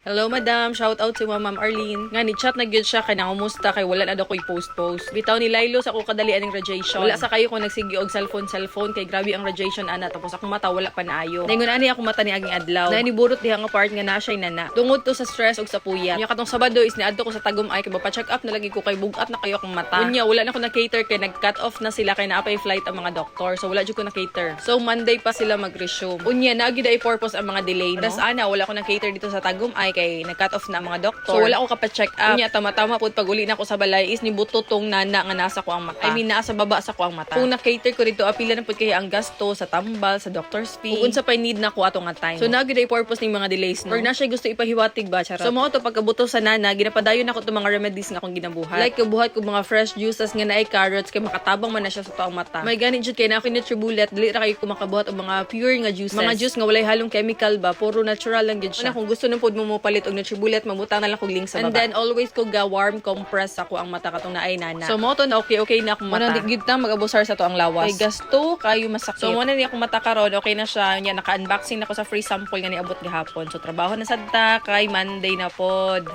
Hello madam, shout out si Ma'am Arlene. Nga ni chat na gyud siya kay nangumusta kay wala na daw ko'y post. Bitaw ni Lilo sa ako kadalian ng radiation. Wala sa kayo ko nagsigi og cellphone kay grabe ang radiation ana tapos akong mata wala pa naayo. Ningon ani ako mata ni aging adlaw. Na niburot diha nga part nga na siya nana. Tungod to sa stress ug sa puyat. Nya katong Sabado is niadto ko sa Tagum ay kay pa-check up na lagi ko kay bugat na kayo akong mata. Unya wala na ko na cater kay nag-cut off na sila kay naapay flight ang mga doktor. So wala jud ko na cater. So Monday pa sila mag-resume. Unya naagi day purpose ang mga delay no. Tas ana wala ko na cater dito sa Tagum ay kay nag-cut off na mga doktor. So wala ko kapa-check up. Unya tama-tama pud pag uli na ko sa balay is nibuto tong nana nga nasa ko ang mata. I mean nasa baba sa ko ang mata. Kung na-cater ko dito apila na pud kay ang gasto sa tambal, sa doctor's fee. Kung unsa pay need na ko ato nga time. So naagi day purpose ning mga delays no. Or na siya gusto ipahiwatig ba charot. So mo to pagkabuto sa nana ginapadayon nako to mga remedies nga akong ginabuhat. Like kabuhat ko mga fresh juices nga naay carrots kay makatabang man na siya sa tuang mata. May ganit jud kay na ako ni tribulet dili ra kay ko makabuhat og mga pure nga juices. Mga juice nga walay halong chemical ba, puro natural lang gid siya. Una kung gusto nung pud mo palit og Nutribulet mamutang na lang kog link sa baba. And then always ko ga warm compress ako ang mata katong naay nana. So mo to na okay na akong mata. Manang gid na mag-abusar sa to ang lawas. Kay gasto kayo masakit. So mo na ni akong mata karon okay na siya. Nya naka-unboxing na ko sa free sample nga niabot gihapon. So trabaho na sad ta kay Monday na pod.